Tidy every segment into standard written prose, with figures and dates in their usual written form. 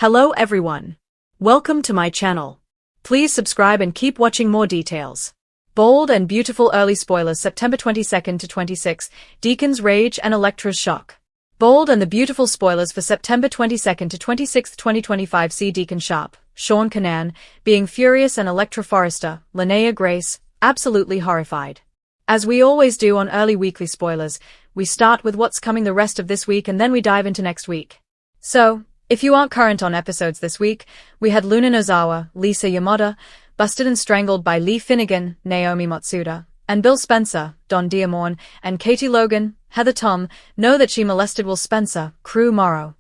Hello everyone. Welcome to my channel. Please subscribe and keep watching more details. Bold and beautiful early spoilers September 22nd to 26th, Deacon's rage and Electra's shock. Bold and the beautiful spoilers for September 22nd to 26th 2025 see Deacon Sharp, Sean Kanan, being furious and Electra Forrester, Linnea Grace, absolutely horrified. As we always do on early weekly spoilers, we start with what's coming the rest of this week and then we dive into next week. So, if you aren't current on episodes this week, we had Luna Nozawa, Lisa Yamada, busted and strangled by Lee Finnegan, Naomi Matsuda, and Bill Spencer, Don Diamorn, and Katie Logan, Heather Tom, know that she molested Will Spencer, Crew Morrow.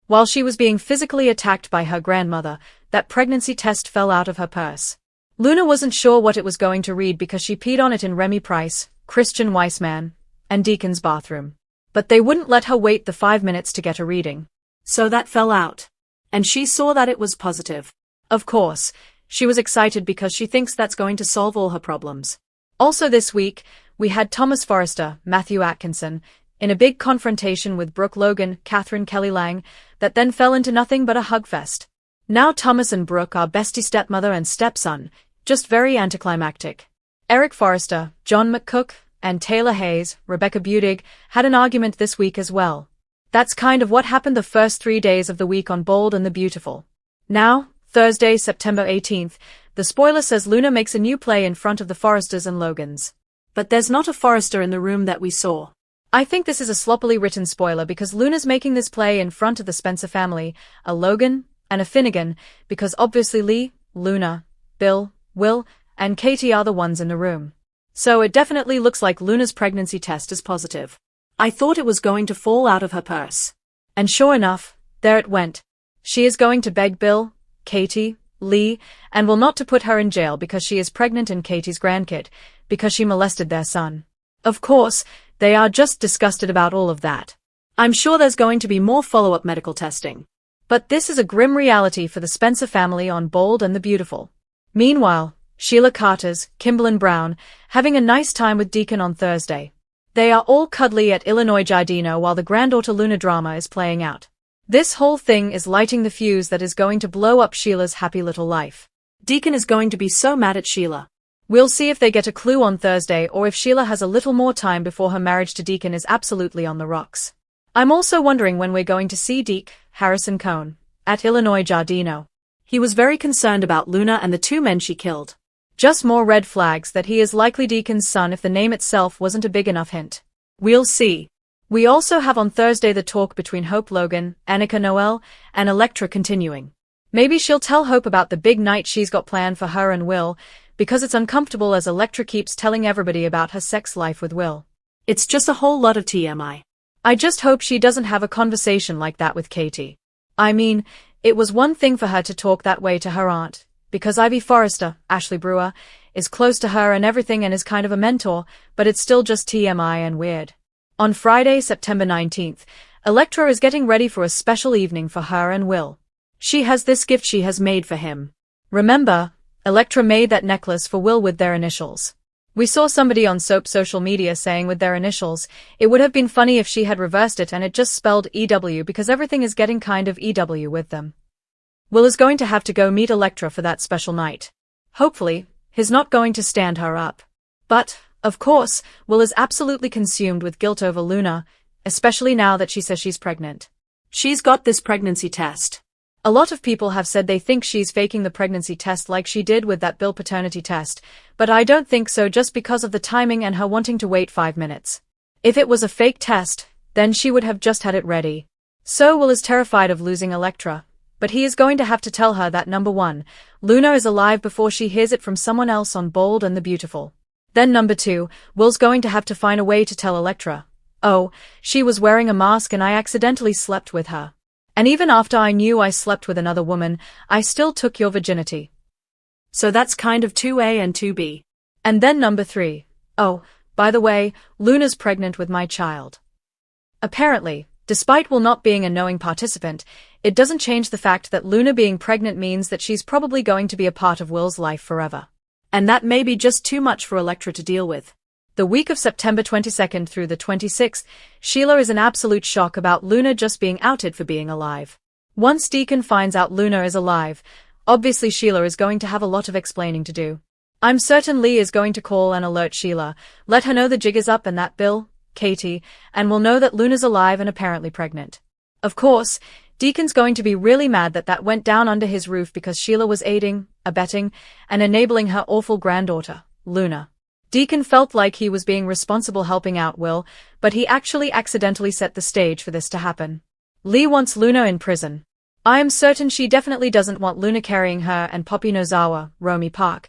While she was being physically attacked by her grandmother, that pregnancy test fell out of her purse. Luna wasn't sure what it was going to read because she peed on it in Remy Price, Christian Weissman, and Deacon's bathroom. But they wouldn't let her wait the 5 minutes to get a reading. So that fell out. And she saw that it was positive. Of course, she was excited because she thinks that's going to solve all her problems. Also this week, we had Thomas Forrester, Matthew Atkinson, in a big confrontation with Brooke Logan, Catherine Kelly Lang, that then fell into nothing but a hugfest. Now Thomas and Brooke are bestie stepmother and stepson, just very anticlimactic. Eric Forrester, John McCook, and Taylor Hayes, Rebecca Budig, had an argument this week as well. That's kind of what happened the first 3 days of the week on Bold and the Beautiful. Now, Thursday, September 18th, the spoiler says Luna makes a new play in front of the Forresters and Logans. But there's not a Forrester in the room that we saw. I think this is a sloppily written spoiler because Luna's making this play in front of the Spencer family, a Logan, and a Finnegan, because obviously Lee, Luna, Bill, Will, and Katie are the ones in the room. So it definitely looks like Luna's pregnancy test is positive. I thought it was going to fall out of her purse. And sure enough, there it went. She is going to beg Bill, Katie, Lee, and Will not to put her in jail because she is pregnant and Katie's grandkid, because she molested their son. Of course, they are just disgusted about all of that. I'm sure there's going to be more follow-up medical testing. But this is a grim reality for the Spencer family on Bold and the Beautiful. Meanwhile, Sheila Carter's, Kimberlyn Brown, having a nice time with Deacon on Thursday. They are all cuddly at Illinois Giardino while the granddaughter Luna drama is playing out. This whole thing is lighting the fuse that is going to blow up Sheila's happy little life. Deacon is going to be so mad at Sheila. We'll see if they get a clue on Thursday or if Sheila has a little more time before her marriage to Deacon is absolutely on the rocks. I'm also wondering when we're going to see Deke, Harrison Cohn, at Illinois Giardino. He was very concerned about Luna and the 2 men she killed. Just more red flags that he is likely Deacon's son if the name itself wasn't a big enough hint. We'll see. We also have on Thursday the talk between Hope Logan, Annika Noel, and Electra continuing. Maybe she'll tell Hope about the big night she's got planned for her and Will, because it's uncomfortable as Electra keeps telling everybody about her sex life with Will. It's just a whole lot of TMI. I just hope she doesn't have a conversation like that with Katie. I mean, it was one thing for her to talk that way to her aunt, because Ivy Forrester, Ashley Brewer, is close to her and everything and is kind of a mentor, but it's still just TMI and weird. On Friday, September 19th, Electra is getting ready for a special evening for her and Will. She has this gift she has made for him. Remember, Electra made that necklace for Will with their initials. We saw somebody on Soap social media saying with their initials, it would have been funny if she had reversed it and it just spelled EW because everything is getting kind of EW with them. Will is going to have to go meet Electra for that special night. Hopefully, he's not going to stand her up. But, of course, Will is absolutely consumed with guilt over Luna, especially now that she says she's pregnant. She's got this pregnancy test. A lot of people have said they think she's faking the pregnancy test like she did with that Bill paternity test, but I don't think so just because of the timing and her wanting to wait 5 minutes. If it was a fake test, then she would have just had it ready. So Will is terrified of losing Electra. But he is going to have to tell her that number 1, Luna is alive before she hears it from someone else on Bold and the Beautiful. Then number 2, Will's going to have to find a way to tell Electra, oh, she was wearing a mask and I accidentally slept with her. And even after I knew I slept with another woman, I still took your virginity. So that's kind of 2A and 2B. And then number 3, oh, by the way, Luna's pregnant with my child. Apparently, despite Will not being a knowing participant, it doesn't change the fact that Luna being pregnant means that she's probably going to be a part of Will's life forever. And that may be just too much for Electra to deal with. The week of September 22nd through the 26th, Sheila is in absolute shock about Luna just being outed for being alive. Once Deacon finds out Luna is alive, obviously Sheila is going to have a lot of explaining to do. I'm certain Lee is going to call and alert Sheila, let her know the jig is up and that Bill, Katie, and will know that Luna's alive and apparently pregnant. Of course, Deacon's going to be really mad that went down under his roof because Sheila was aiding, abetting, and enabling her awful granddaughter, Luna. Deacon felt like he was being responsible helping out Will, but he actually accidentally set the stage for this to happen. Lee wants Luna in prison. I am certain she definitely doesn't want Luna carrying her and Poppy Nozawa, Romy Park's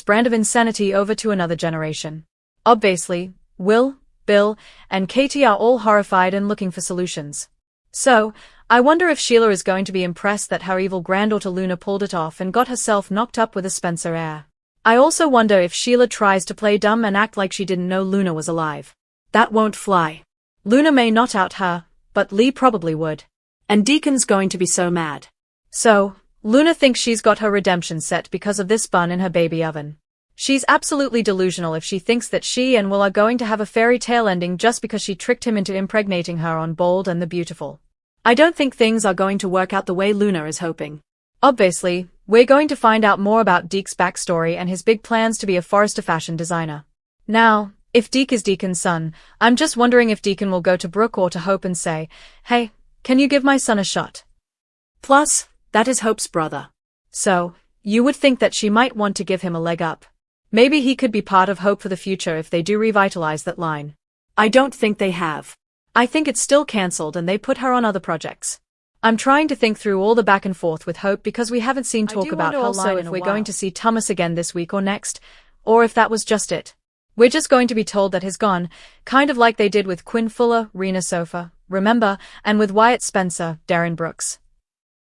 brand of insanity over to another generation. Obviously, Will, Bill, and Katie are all horrified and looking for solutions. So, I wonder if Sheila is going to be impressed that her evil granddaughter Luna pulled it off and got herself knocked up with a Spencer air. I also wonder if Sheila tries to play dumb and act like she didn't know Luna was alive. That won't fly. Luna may not out her, but Lee probably would. And Deacon's going to be so mad. So, Luna thinks she's got her redemption set because of this bun in her baby oven. She's absolutely delusional if she thinks that she and Will are going to have a fairy tale ending just because she tricked him into impregnating her on Bold and the Beautiful. I don't think things are going to work out the way Luna is hoping. Obviously, we're going to find out more about Deke's backstory and his big plans to be a Forrester fashion designer. Now, if Deke is Deacon's son, I'm just wondering if Deacon will go to Brooke or to Hope and say, "Hey, can you give my son a shot?" Plus, that is Hope's brother. So, you would think that she might want to give him a leg up. Maybe he could be part of Hope for the future if they do revitalize that line. I don't think they have. I think it's still cancelled and they put her on other projects. I'm trying to think through all the back and forth with Hope because we haven't seen talk about her line if we're going to see Thomas again this week or next, or if that was just it. We're just going to be told that he's gone, kind of like they did with Quinn Fuller, Rena Sofa, remember, and with Wyatt Spencer, Darren Brooks.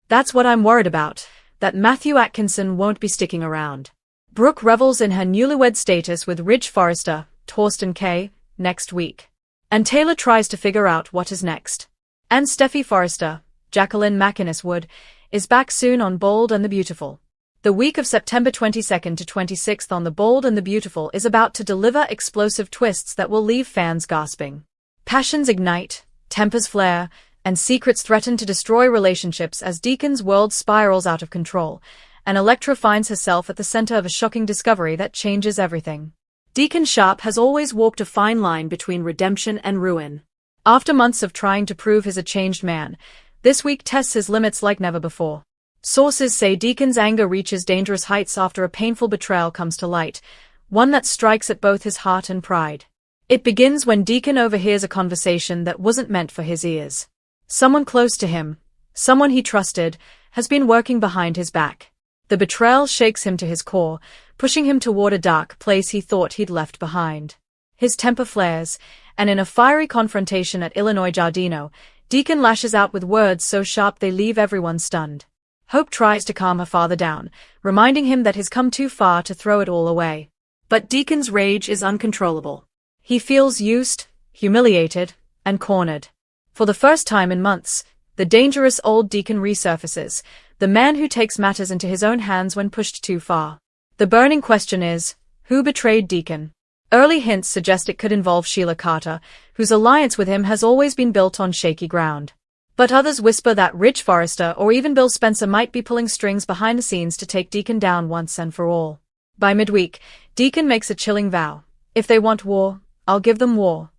That's what I'm worried about, that Matthew Atkinson won't be sticking around. Brooke revels in her newlywed status with Ridge Forrester, Torsten K., next week. And Taylor tries to figure out what is next. And Steffi Forrester, Jacqueline McInnes Wood, is back soon on Bold and the Beautiful. The week of September 22nd to 26th on The Bold and the Beautiful is about to deliver explosive twists that will leave fans gasping. Passions ignite, tempers flare, and secrets threaten to destroy relationships as Deacon's world spirals out of control, and Electra finds herself at the center of a shocking discovery that changes everything. Deacon Sharp has always walked a fine line between redemption and ruin. After months of trying to prove he's a changed man, this week tests his limits like never before. Sources say Deacon's anger reaches dangerous heights after a painful betrayal comes to light, one that strikes at both his heart and pride. It begins when Deacon overhears a conversation that wasn't meant for his ears. Someone close to him, someone he trusted, has been working behind his back. The betrayal shakes him to his core, pushing him toward a dark place he thought he'd left behind. His temper flares, and in a fiery confrontation at Illinois Giardino, Deacon lashes out with words so sharp they leave everyone stunned. Hope tries to calm her father down, reminding him that he's come too far to throw it all away. But Deacon's rage is uncontrollable. He feels used, humiliated, and cornered. For the first time in months, the dangerous old Deacon resurfaces, the man who takes matters into his own hands when pushed too far. The burning question is, who betrayed Deacon? Early hints suggest it could involve Sheila Carter, whose alliance with him has always been built on shaky ground. But others whisper that Ridge Forrester or even Bill Spencer might be pulling strings behind the scenes to take Deacon down once and for all. By midweek, Deacon makes a chilling vow. If they want war, I'll give them war.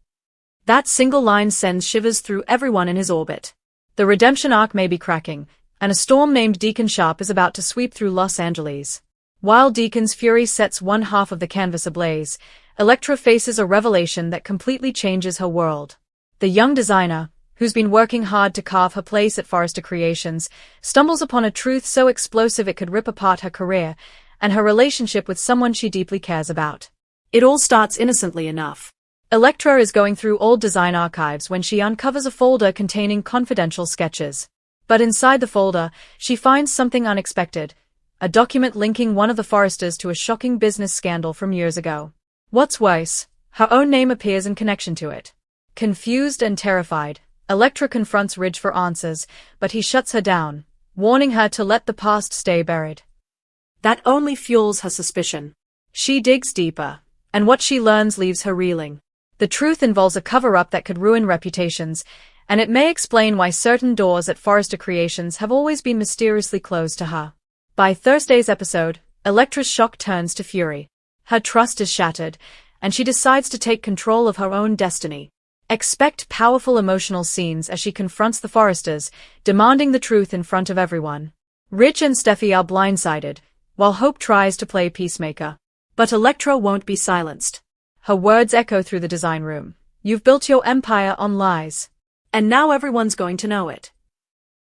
That single line sends shivers through everyone in his orbit. The redemption arc may be cracking, and a storm named Deacon Sharp is about to sweep through Los Angeles. While Deacon's fury sets one half of the canvas ablaze, Electra faces a revelation that completely changes her world. The young designer, who's been working hard to carve her place at Forrester Creations, stumbles upon a truth so explosive it could rip apart her career and her relationship with someone she deeply cares about. It all starts innocently enough. Electra is going through old design archives when she uncovers a folder containing confidential sketches. But inside the folder, she finds something unexpected, a document linking one of the Forresters to a shocking business scandal from years ago. What's worse, her own name appears in connection to it. Confused and terrified, Electra confronts Ridge for answers, but he shuts her down, warning her to let the past stay buried. That only fuels her suspicion. She digs deeper, and what she learns leaves her reeling. The truth involves a cover-up that could ruin reputations, And it may explain why certain doors at Forrester Creations have always been mysteriously closed to her. By Thursday's episode, Electra's shock turns to fury. Her trust is shattered, and she decides to take control of her own destiny. Expect powerful emotional scenes as she confronts the Forresters, demanding the truth in front of everyone. Rich and Steffi are blindsided, while Hope tries to play peacemaker. But Electra won't be silenced. Her words echo through the design room. You've built your empire on lies. And now everyone's going to know it.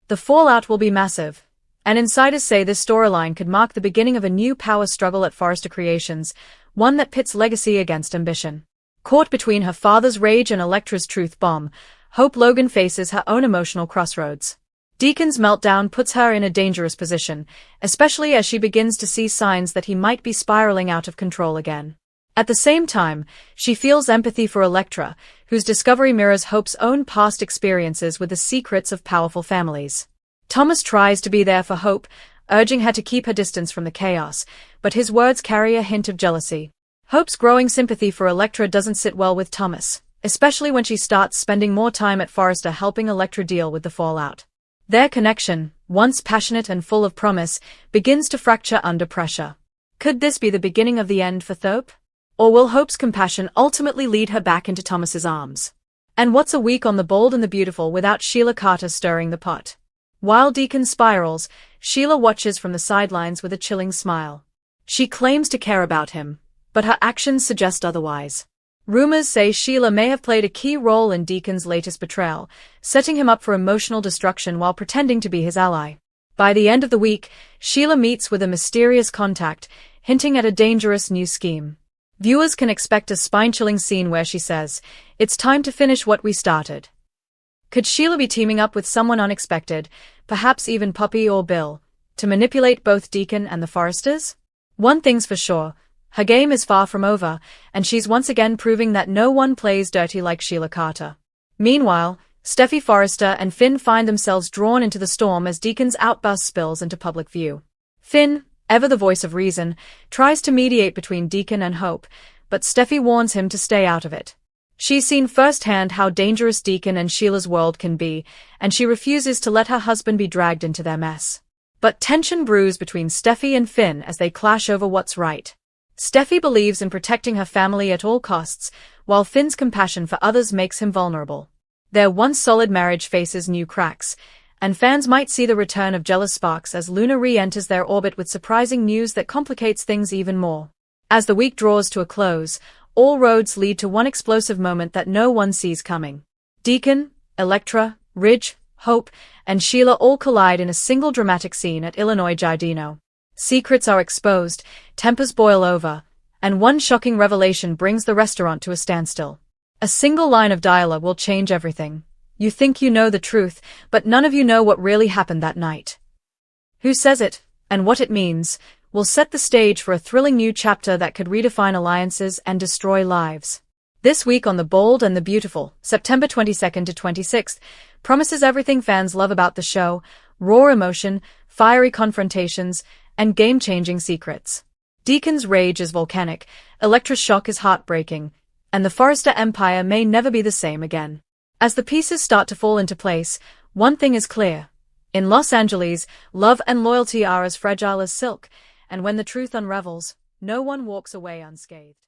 The fallout will be massive, and insiders say this storyline could mark the beginning of a new power struggle at Forrester Creations, one that pits legacy against ambition. Caught between her father's rage and Electra's truth bomb, Hope Logan faces her own emotional crossroads. Deacon's meltdown puts her in a dangerous position, especially as she begins to see signs that he might be spiraling out of control again. At the same time, she feels empathy for Electra, whose discovery mirrors Hope's own past experiences with the secrets of powerful families. Thomas tries to be there for Hope, urging her to keep her distance from the chaos, but his words carry a hint of jealousy. Hope's growing sympathy for Electra doesn't sit well with Thomas, especially when she starts spending more time at Forrester helping Electra deal with the fallout. Their connection, once passionate and full of promise, begins to fracture under pressure. Could this be the beginning of the end for Thope? Or will Hope's compassion ultimately lead her back into Thomas's arms? And what's a week on The Bold and the Beautiful without Sheila Carter stirring the pot? While Deacon spirals, Sheila watches from the sidelines with a chilling smile. She claims to care about him, but her actions suggest otherwise. Rumors say Sheila may have played a key role in Deacon's latest betrayal, setting him up for emotional destruction while pretending to be his ally. By the end of the week, Sheila meets with a mysterious contact, hinting at a dangerous new scheme. Viewers can expect a spine-chilling scene where she says, "It's time to finish what we started." Could Sheila be teaming up with someone unexpected, perhaps even Poppy or Bill, to manipulate both Deacon and the Forresters? One thing's for sure, her game is far from over, and she's once again proving that no one plays dirty like Sheila Carter. Meanwhile, Steffi Forrester and Finn find themselves drawn into the storm as Deacon's outburst spills into public view. Finn, ever the voice of reason, tries to mediate between Deacon and Hope, but Steffi warns him to stay out of it. She's seen firsthand how dangerous Deacon and Sheila's world can be, and she refuses to let her husband be dragged into their mess. But tension brews between Steffi and Finn as they clash over what's right. Steffi believes in protecting her family at all costs, while Finn's compassion for others makes him vulnerable. Their once solid marriage faces new cracks, and fans might see the return of jealous sparks as Luna re-enters their orbit with surprising news that complicates things even more. As the week draws to a close, all roads lead to one explosive moment that no one sees coming. Deacon, Electra, Ridge, Hope, and Sheila all collide in a single dramatic scene at Illinois Giardino. Secrets are exposed, tempers boil over, and one shocking revelation brings the restaurant to a standstill. A single line of dialogue will change everything. You think you know the truth, but none of you know what really happened that night. Who says it, and what it means, will set the stage for a thrilling new chapter that could redefine alliances and destroy lives. This week on The Bold and the Beautiful, September 22nd to 26th, promises everything fans love about the show: raw emotion, fiery confrontations, and game-changing secrets. Deacon's rage is volcanic, Electra's shock is heartbreaking, and the Forrester Empire may never be the same again. As the pieces start to fall into place, one thing is clear. In Los Angeles, love and loyalty are as fragile as silk, and when the truth unravels, no one walks away unscathed.